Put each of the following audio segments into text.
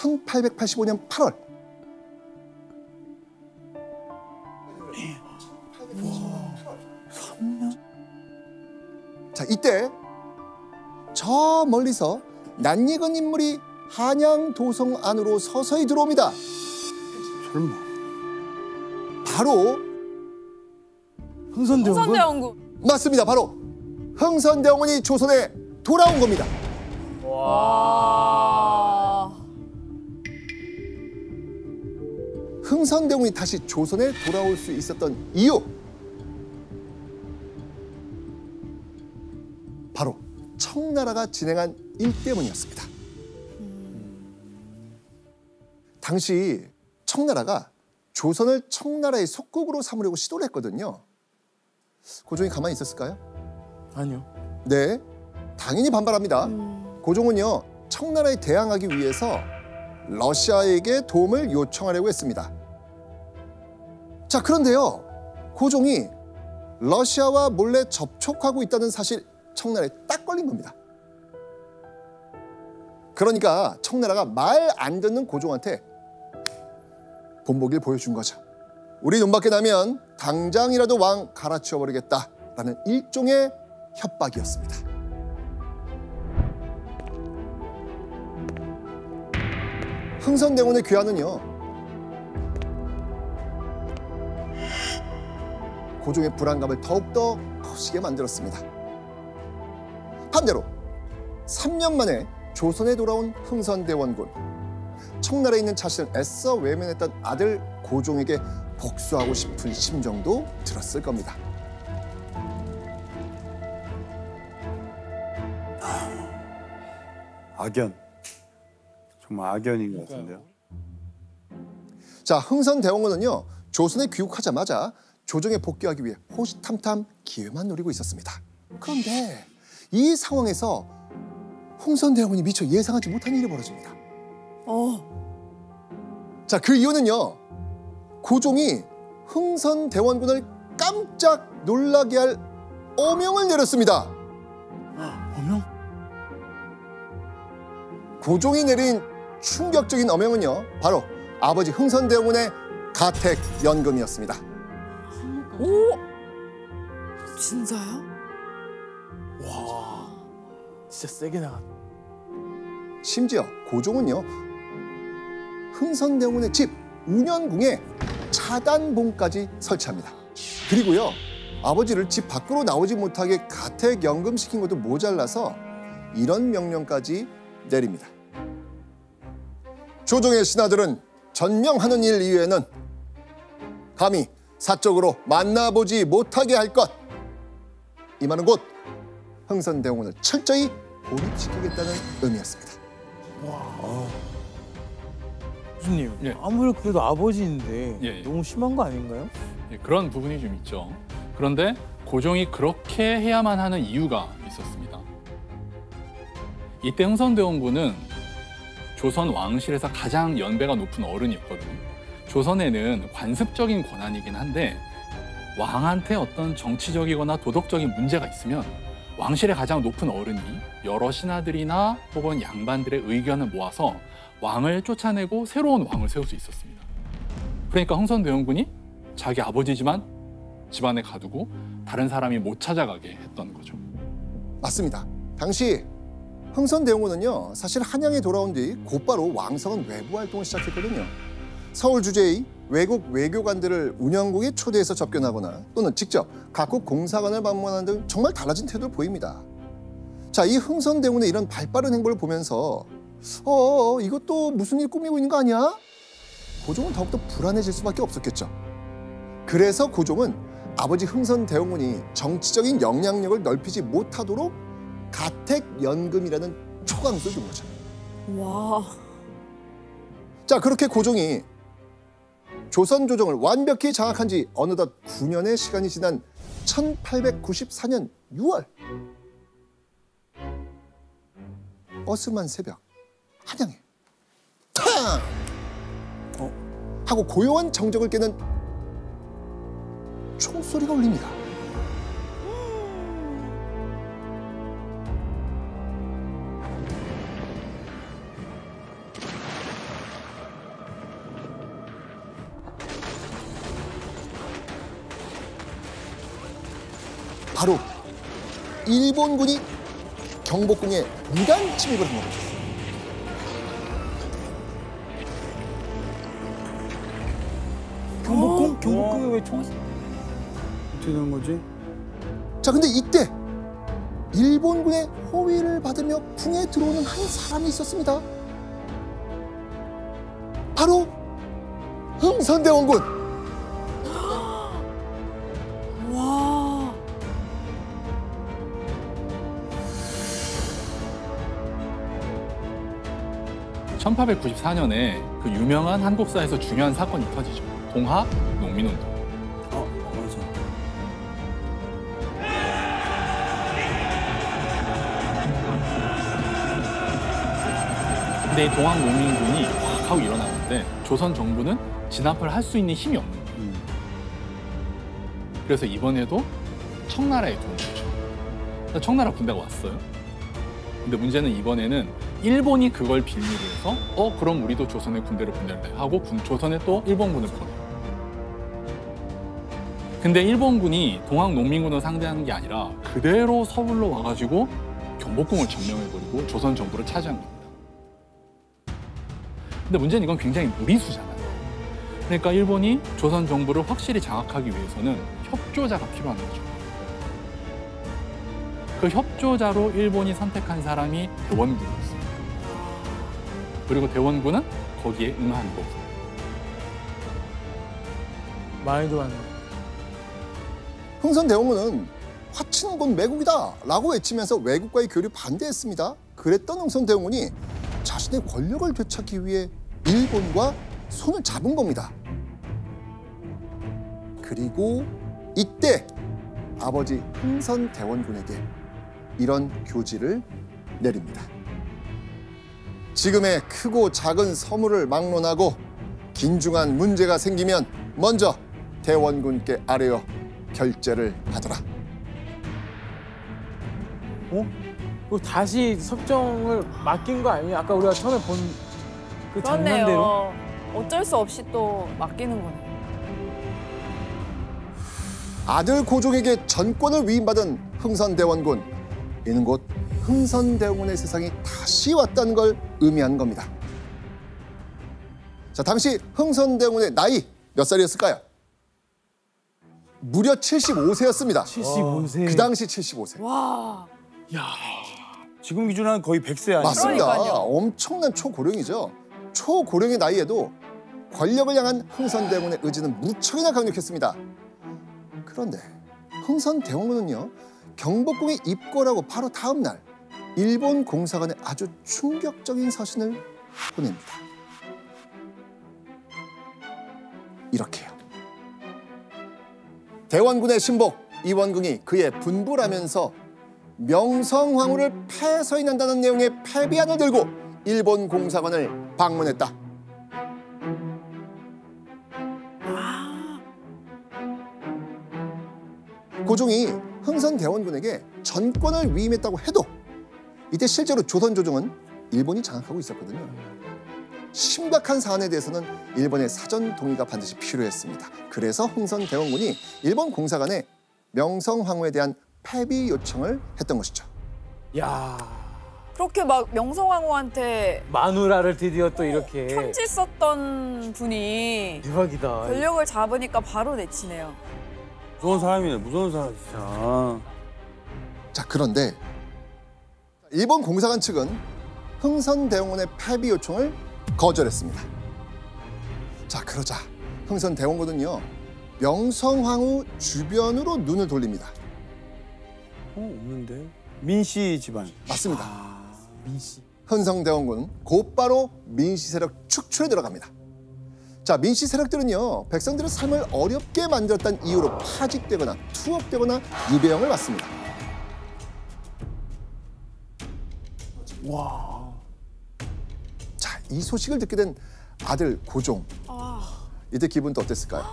1885년 8월. 자, 이때 저 멀리서 낯익은 인물이 한양 도성 안으로 서서히 들어옵니다. 설마. 바로 흥선대원군. 맞습니다. 바로 흥선대원군이 조선에 돌아온 겁니다. 와. 흥선대원군이 다시 조선에 돌아올 수 있었던 이유, 바로 청나라가 진행한 일 때문이었습니다. 당시 청나라가 조선을 청나라의 속국으로 삼으려고 시도를 했거든요. 고종이 가만히 있었을까요? 아니요. 네, 당연히 반발합니다. 고종은요, 청나라에 대항하기 위해서 러시아에게 도움을 요청하려고 했습니다. 자, 그런데요, 고종이 러시아와 몰래 접촉하고 있다는 사실 청나라에 딱 걸린 겁니다. 그러니까 청나라가 말 안 듣는 고종한테 본보기를 보여준 거죠. 우리 눈밖에 나면 당장이라도 왕 갈아치워버리겠다라는 일종의 협박이었습니다. 흥선대원의 귀환은요, 고종의 불안감을 더욱더 커지게 만들었습니다. 반대로 3년 만에 조선에 돌아온 흥선대원군, 청나라에 있는 자신을 애써 외면했던 아들 고종에게 복수하고 싶은 심정도 들었을 겁니다. 악연. 정말 악연인 것 같은데요. 자, 흥선대원군은요, 조선에 귀국하자마자 조정에 복귀하기 위해 호시탐탐 기회만 노리고 있었습니다. 그런데 이 상황에서 흥선대원군이 미처 예상하지 못한 일이 벌어집니다. 자, 그 이유는요, 고종이 흥선대원군을 깜짝 놀라게 할 어명을 내렸습니다. 어명? 고종이 내린 충격적인 어명은요, 바로 아버지 흥선대원군의 가택연금이었습니다. 오? 진짜요? 와, 진짜 세게 나갔다. 심지어 고종은요, 흥선대원군의 집 운현궁에 차단봉까지 설치합니다. 그리고요, 아버지를 집 밖으로 나오지 못하게 가택연금시킨 것도 모자라서 이런 명령까지 내립니다. 조정의 신하들은 전명하는 일 이외에는 감히 사적으로 만나보지 못하게 할 것. 이 말은 곧 흥선대원군을 철저히 고립시키겠다는 의미였습니다. 교수님, 예. 아무리 그래도 아버지인데 예. 너무 심한 거 아닌가요? 예, 그런 부분이 좀 있죠. 그런데 고종이 그렇게 해야만 하는 이유가 있었습니다. 이때 흥선대원군은 조선 왕실에서 가장 연배가 높은 어른이었거든요. 조선에는 관습적인 권한이긴 한데 왕한테 어떤 정치적이거나 도덕적인 문제가 있으면 왕실의 가장 높은 어른이 여러 신하들이나 혹은 양반들의 의견을 모아서 왕을 쫓아내고 새로운 왕을 세울 수 있었습니다. 그러니까 흥선대원군이 자기 아버지지만 집안에 가두고 다른 사람이 못 찾아가게 했던 거죠. 맞습니다. 당시 흥선대원군은요, 사실 한양에 돌아온 뒤 곧바로 왕성한 외부 활동을 시작했거든요. 서울 주재의 외국 외교관들을 운영국에 초대해서 접견하거나 또는 직접 각국 공사관을 방문하는 등 정말 달라진 태도를 보입니다. 자, 이 흥선대원군의 이런 발빠른 행보를 보면서 이것도 무슨 일 꾸미고 있는 거 아니야? 고종은 더욱더 불안해질 수밖에 없었겠죠. 그래서 고종은 아버지 흥선대원군이 정치적인 영향력을 넓히지 못하도록 가택연금이라는 초강수를 준 거죠. 와. 자, 그렇게 고종이 조선 조정을 완벽히 장악한 지 어느덧 9년의 시간이 지난 1894년 6월, 어스름한 새벽, 한양에 탕! 하고 고요한 정적을 깨는 총소리가 울립니다. 바로 일본군이 경복궁에 무단 침입을 한 겁니다. 경복궁? 경복궁에 왜 총? 어떻게 된 거지? 자, 근데 이때 일본군의 호위를 받으며 궁에 들어오는 한 사람이 있었습니다. 바로 흥선대원군. 와. 1894년에 그 유명한 한국사에서 중요한 사건이 터지죠. 동하 농민운동. 맞아. 근데 이 동학 농민군이 확 하고 일어났는데 조선 정부는 진압을 할 수 있는 힘이 없는 거예요. 그래서 이번에도 청나라에 도움을 줘. 청나라 군대가 왔어요. 근데 문제는 이번에는 일본이 그걸 빌미로 해서 그럼 우리도 조선의 군대를 보낼래 하고 조선에 또 일본군을 보내요. 근데 일본군이 동학 농민군을 상대하는 게 아니라 그대로 서울로 와가지고 경복궁을 점령해버리고 조선 정부를 차지한 겁니다. 근데 문제는 이건 굉장히 무리수잖아요. 그러니까 일본이 조선 정부를 확실히 장악하기 위해서는 협조자가 필요한 거죠. 그 협조자로 일본이 선택한 사람이 대원군이었어요. 그리고 대원군은 거기에 응한 거고. 말도 안 돼. 흥선대원군은 화치는 곧 매국이다 라고 외치면서 외국과의 교류 반대했습니다. 그랬던 흥선대원군이 자신의 권력을 되찾기 위해 일본과 손을 잡은 겁니다. 그리고 이때 아버지 흥선대원군에게 이런 교지를 내립니다. 지금의 크고 작은 서물을 막론하고 긴중한 문제가 생기면 먼저 대원군께 아뢰어 결재를 하더라. 그리고 다시 섭정을 맡긴 거 아니에요? 아까 우리가 처음에 본 그 장면대로? 그렇네요. 어쩔 수 없이 또 맡기는 거네. 아들 고종에게 전권을 위임받은 흥선대원군. 이는 곧 흥선대원군의 세상이 다시 왔다는 걸 의미하는 겁니다. 자, 당시 흥선대원군의 나이 몇 살이었을까요? 무려 75세였습니다. 75세. 그 당시 75세. 와. 지금 기준으로는 거의 100세 아니에요? 맞습니다. 그러니까요. 엄청난 초고령이죠. 초고령의 나이에도 권력을 향한 흥선대원군의 의지는 무척이나 강력했습니다. 그런데 흥선대원군은요, 경복궁에 입궐하고 바로 다음 날 일본 공사관에 아주 충격적인 서신을 보냅니다. 이렇게요. 대원군의 신복 이원궁이 그의 분부라면서 명성황후를 패서인한다는 내용의 패비안을 들고 일본 공사관을 방문했다. 고종이 흥선대원군에게 전권을 위임했다고 해도 이때 실제로 조선 조정은 일본이 장악하고 있었거든요. 심각한 사안에 대해서는 일본의 사전 동의가 반드시 필요했습니다. 그래서 흥선대원군이 일본 공사관에 명성황후에 대한 패비 요청을 했던 것이죠. 야, 그렇게 막 명성황후한테 마누라를 드디어 또 이렇게. 편지 썼던 분이 대박이다. 권력을 잡으니까 바로 내치네요. 무서운 사람이네, 무서운 사람 진짜. 자, 그런데 일본 공사관 측은 흥선대원군의 패비 요청을 거절했습니다. 자, 그러자 흥선대원군은요, 명성황후 주변으로 눈을 돌립니다. 없는데? 민씨 집안. 맞습니다. 민씨. 흥선대원군 곧바로 민씨 세력 축출에 들어갑니다. 자, 민씨 세력들은요, 백성들의 삶을 어렵게 만들었다는 이유로 파직되거나 투옥되거나 유배형을 받습니다. 와. 자, 이 소식을 듣게 된 아들 고종. 이때 기분도 어땠을까요?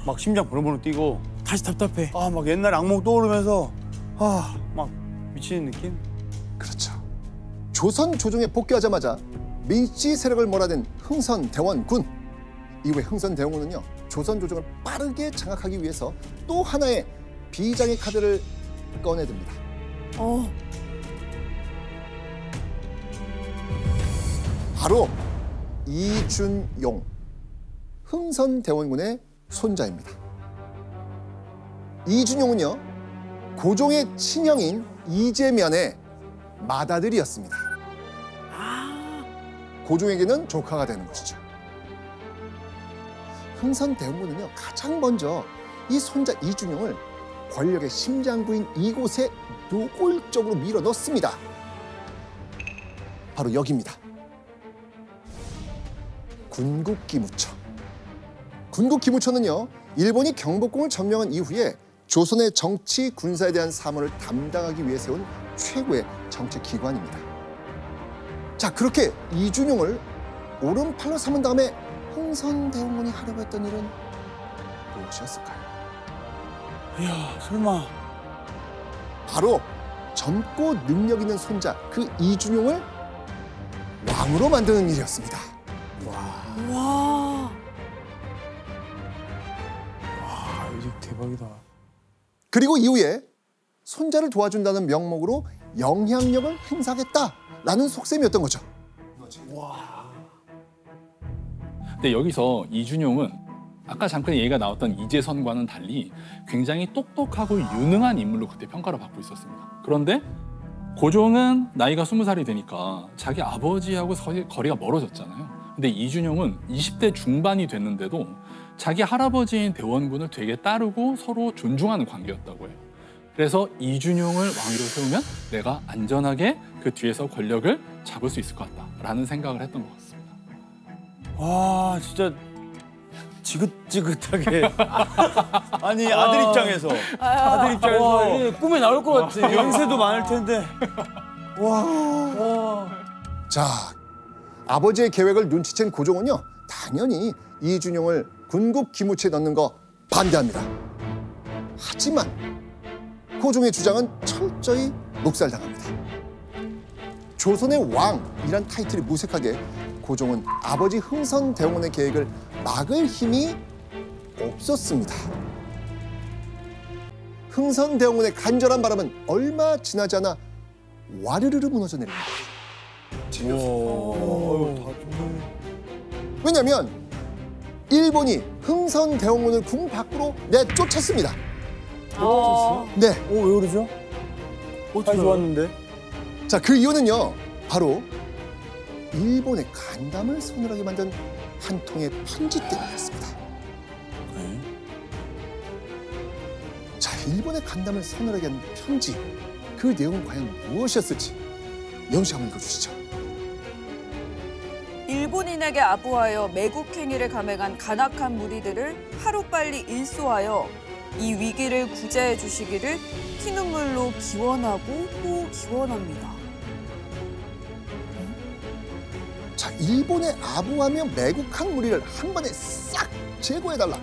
막 심장 벌렁벌렁 뛰고 다시 답답해. 막 옛날 악몽 떠오르면서 막 미치는 느낌? 그렇죠. 조선 조정에 복귀하자마자 민씨 세력을 몰아낸 흥선대원군. 이후에 흥선대원군은요, 조선 조정을 빠르게 장악하기 위해서 또 하나의 비장의 카드를 꺼내듭니다. 어. 바로 이준용, 흥선대원군의 손자입니다. 이준용은요, 고종의 친형인 이재면의 맏아들이었습니다. 고종에게는 조카가 되는 것이죠. 흥선대원군은요, 가장 먼저 이 손자 이준용을 권력의 심장부인 이곳에 노골적으로 밀어넣습니다. 바로 여기입니다. 군국기무처. 군국기무처는요, 일본이 경복궁을 점령한 이후에 조선의 정치, 군사에 대한 사무를 담당하기 위해 세운 최고의 정치 기관입니다. 자, 그렇게 이준용을 오른팔로 삼은 다음에 흥선대원군이 하려고 했던 일은 무엇이었을까요? 이야, 설마. 바로 젊고 능력 있는 손자 그 이준용을 왕으로 만드는 일이었습니다. 와. 아, 이게 대박이다. 그리고 이후에 손자를 도와준다는 명목으로 영향력을 행사하겠다라는 속셈이었던 거죠. 근데 여기서 이준용은 아까 잠깐 얘기가 나왔던 이재선과는 달리 굉장히 똑똑하고 유능한 인물로 그때 평가를 받고 있었습니다. 그런데 고종은 나이가 20살이 되니까 자기 아버지하고 거리가 멀어졌잖아요. 근데 이준용은 20대 중반이 됐는데도 자기 할아버지인 대원군을 되게 따르고 서로 존중하는 관계였다고 해요. 그래서 이준용을 왕위로 세우면 내가 안전하게 그 뒤에서 권력을 잡을 수 있을 것 같다라는 생각을 했던 것 같습니다. 와, 진짜 지긋지긋하게. 아니, 아들 입장에서. 아들 입장에서. 와, 이게 꿈에 나올 것 같아. 연세도 많을 텐데. 와. 자, 아버지의 계획을 눈치챈 고종은요, 당연히 이준용을 군국기무처에 넣는 거 반대합니다. 하지만 고종의 주장은 철저히 묵살당합니다. 조선의 왕이란 타이틀이 무색하게 고종은 아버지 흥선대원군의 계획을 막을 힘이 없었습니다. 흥선대원군의 간절한 바람은 얼마 지나지 않아 와르르르 무너져 내립니다. 왜냐하면 일본이 흥선대원군을 궁 밖으로 내쫓았습니다. 네. 왜 그러죠? 사이 좋았는데. 자, 그 이유는요, 바로 일본의 간담을 서늘하게 만든 한 통의 편지 때문이었습니다. 네. 자, 일본의 간담을 서늘하게 한 편지, 그 내용은 과연 무엇이었을지 영씨 한번 읽어주시죠. 일본인에게 아부하여 매국행위를 감행한 간악한 무리들을 하루빨리 일소하여 이 위기를 구제해 주시기를 피눈물로 기원하고 또 기원합니다. 자, 일본에 아부하며 매국한 무리를 한 번에 싹 제거해달라.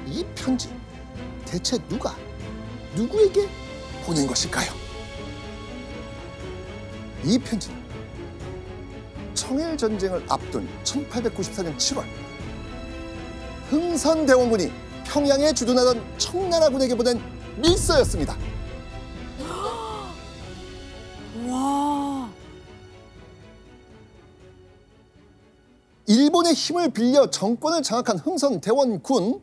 이 편지 대체 누구에게 보낸 것일까요? 이 편지는 청일전쟁을 앞둔 1894년 7월 흥선대원군이 평양에 주둔하던 청나라군에게 보낸 밀서였습니다. 와. 일본의 힘을 빌려 정권을 장악한 흥선대원군.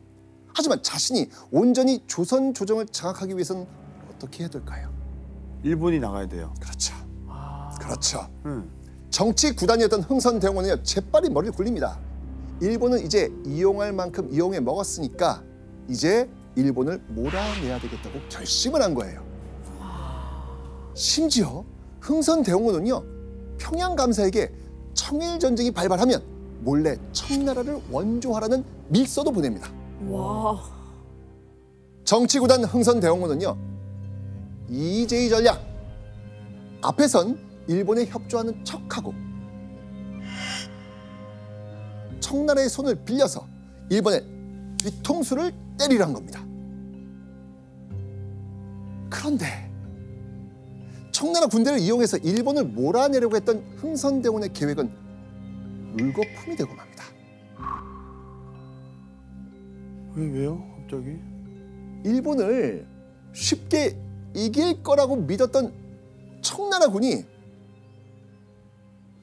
하지만 자신이 온전히 조선 조정을 장악하기 위해서는 어떻게 해야 될까요? 일본이 나가야 돼요. 그렇죠. 그렇죠. 응. 정치 구단이었던 흥선대원군은요, 재빨리 머리를 굴립니다. 일본은 이제 이용할 만큼 이용해 먹었으니까 이제 일본을 몰아내야 되겠다고 결심을 한 거예요. 심지어 흥선대원군은요, 평양감사에게 청일전쟁이 발발하면 몰래 청나라를 원조하라는 밀서도 보냅니다. 와. 정치구단 흥선대원군은요, 이재희 전략, 앞에선 일본에 협조하는 척하고 청나라의 손을 빌려서 일본의 뒤통수를 때리려 한 겁니다. 그런데 청나라 군대를 이용해서 일본을 몰아내려고 했던 흥선대원의 계획은 물거품이 되고 맙니다. 왜요? 갑자기? 일본을 쉽게 이길 거라고 믿었던 청나라군이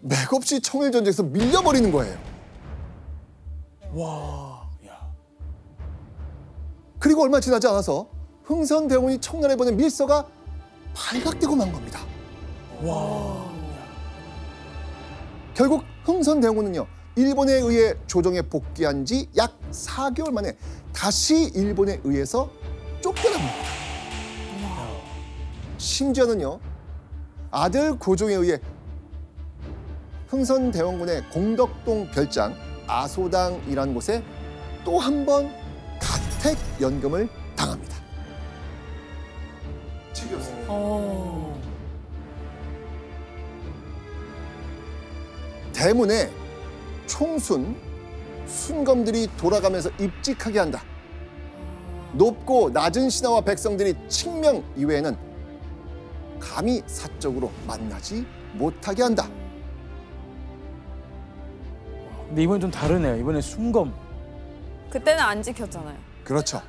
맥없이 청일전쟁에서 밀려버리는 거예요. 와. 그리고 얼마 지나지 않아서 흥선대원군이 청나라에 보낸 밀서가 발각되고 만 겁니다. 와. 결국 흥선대원군은요, 일본에 의해 조정에 복귀한 지 약 4개월 만에 다시 일본에 의해서 쫓겨납니다. 심지어는요, 아들 고종에 의해 흥선대원군의 공덕동 별장 아소당이라는 곳에 또 한 번 가택 연금을 당합니다. 대문에 총순, 순검들이 돌아가면서 입직하게 한다. 높고 낮은 신하와 백성들이 칙명 이외에는 감히 사적으로 만나지 못하게 한다. 근데 이번엔 좀 다르네요. 이번엔 순검. 그때는 안 지켰잖아요. 그렇죠.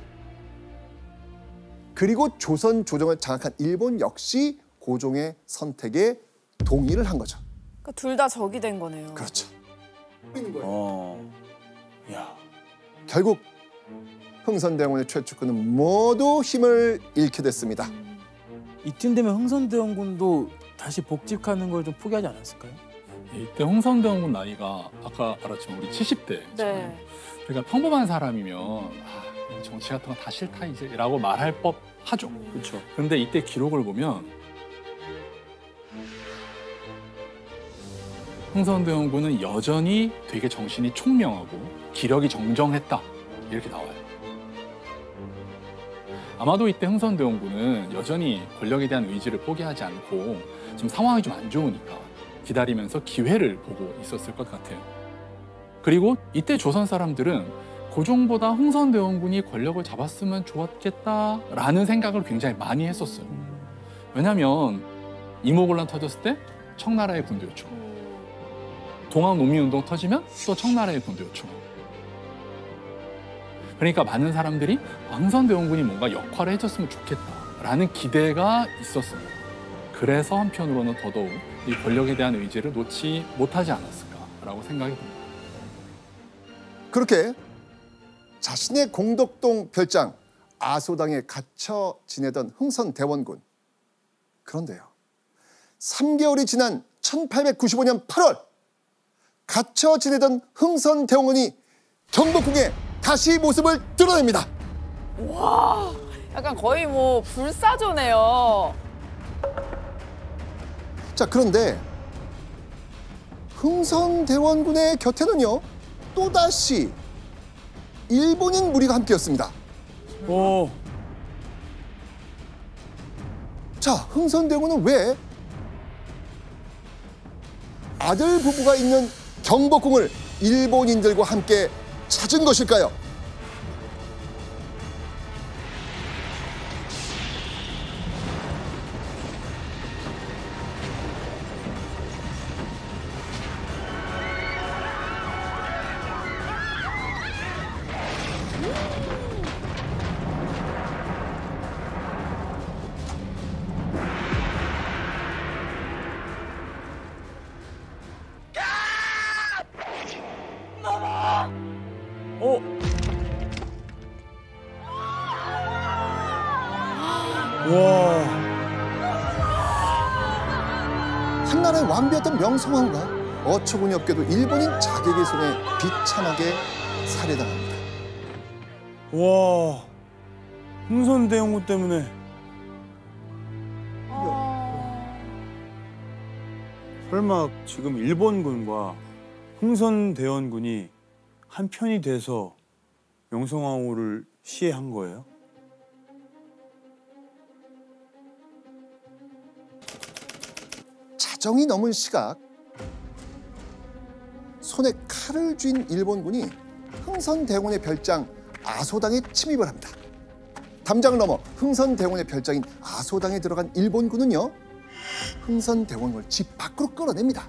그리고 조선 조정을 장악한 일본 역시 고종의 선택에 동의를 한 거죠. 그러니까 둘 다 적이 된 거네요. 그렇죠. 야. 결국 흥선대원군의 최측근은 모두 힘을 잃게 됐습니다. 이쯤 되면 흥선대원군도 다시 복직하는 걸 좀 포기하지 않았을까요? 이때 흥선대원군 나이가 아까 말했지만 우리 70대. 네. 그러니까 평범한 사람이면 정치 같은 거 다 싫다 이제라고 말할 법 하죠. 그렇죠. 그런데 이때 기록을 보면 흥선대원군은 여전히 되게 정신이 총명하고 기력이 정정했다 이렇게 나와요. 아마도 이때 흥선대원군은 여전히 권력에 대한 의지를 포기하지 않고 지금 상황이 좀 안 좋으니까 기다리면서 기회를 보고 있었을 것 같아요. 그리고 이때 조선 사람들은 고종보다 흥선대원군이 권력을 잡았으면 좋았겠다라는 생각을 굉장히 많이 했었어요. 왜냐하면 이모곤란 터졌을 때 청나라의 군대 요청, 동학농민운동 터지면 또 청나라의 군대 요청. 그러니까 많은 사람들이 흥선대원군이 뭔가 역할을 해줬으면 좋겠다라는 기대가 있었어요. 그래서 한편으로는 더더욱 이 권력에 대한 의지를 놓지 못하지 않았을까라고 생각이 듭니다. 그렇게 자신의 공덕동 별장 아소당에 갇혀 지내던 흥선대원군. 그런데요, 3개월이 지난 1895년 8월 갇혀 지내던 흥선대원군이 경복궁에 다시 모습을 드러냅니다. 와, 약간 거의 뭐 불사조네요. 자, 그런데 흥선대원군의 곁에는요, 또다시 일본인 무리가 함께였습니다. 오. 자, 흥선대원군은 왜 아들 부부가 있는 경복궁을 일본인들과 함께 찾은 것일까요? 와. 한나라의 왕비였던 명성황후가 어처구니 없게도 일본인 자객의 손에 비참하게 살해당합니다. 와. 흥선대원군 때문에. 설마 지금 일본군과 흥선대원군이 한 편이 돼서 명성황후를 시해한 거예요? 자정이 넘은 시각, 손에 칼을 쥔 일본군이 흥선대원군의 별장 아소당에 침입을 합니다. 담장을 넘어 흥선대원군의 별장인 아소당에 들어간 일본군은요, 흥선대원군을 집 밖으로 끌어냅니다.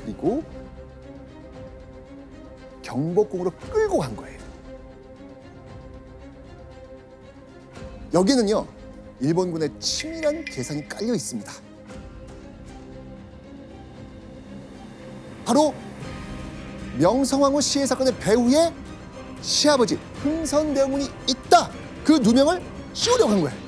그리고 경복궁으로 끌고 간 거예요. 여기는요, 일본군의 치밀한 계산이 깔려 있습니다. 바로 명성황후 시해 사건의 배후에 시아버지 흥선대원군이 있다, 그 누명을 씌우려고 한 거예요.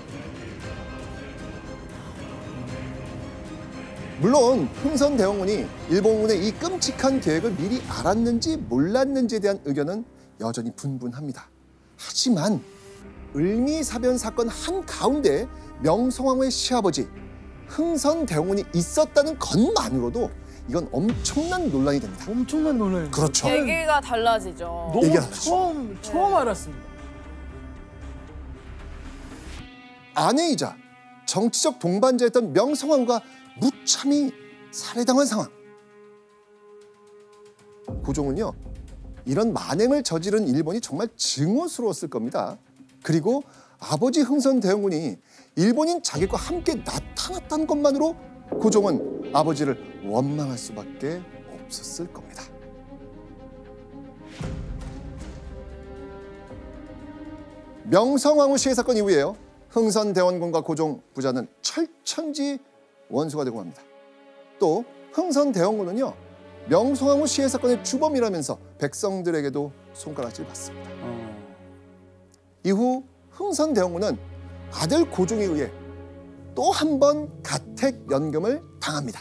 물론 흥선대원군이 일본군의 이 끔찍한 계획을 미리 알았는지 몰랐는지에 대한 의견은 여전히 분분합니다. 하지만 을미사변 사건 한가운데 명성황후의 시아버지 흥선대원군이 있었다는 것만으로도 이건 엄청난 논란이 됩니다. 엄청난 논란이에요. 그렇죠. 얘기가 달라지죠. 너무 얘기하죠. 처음 알았습니다. 아내이자 정치적 동반자였던 명성황후가 무참히 살해당한 상황. 고종은요, 이런 만행을 저지른 일본이 정말 증오스러웠을 겁니다. 그리고 아버지 흥선대원군이 일본인 자객과 함께 나타났다는 것만으로 고종은 아버지를 원망할 수밖에 없었을 겁니다. 명성황후 시해 사건 이후에요, 흥선대원군과 고종 부자는 철천지 원수가 되고 맙니다. 또 흥선대원군은요, 명성황후 시해 사건의 주범이라면서 백성들에게도 손가락질 받습니다. 이후 흥선대원군은 아들 고종에 의해 또 한 번 가택 연금을 당합니다.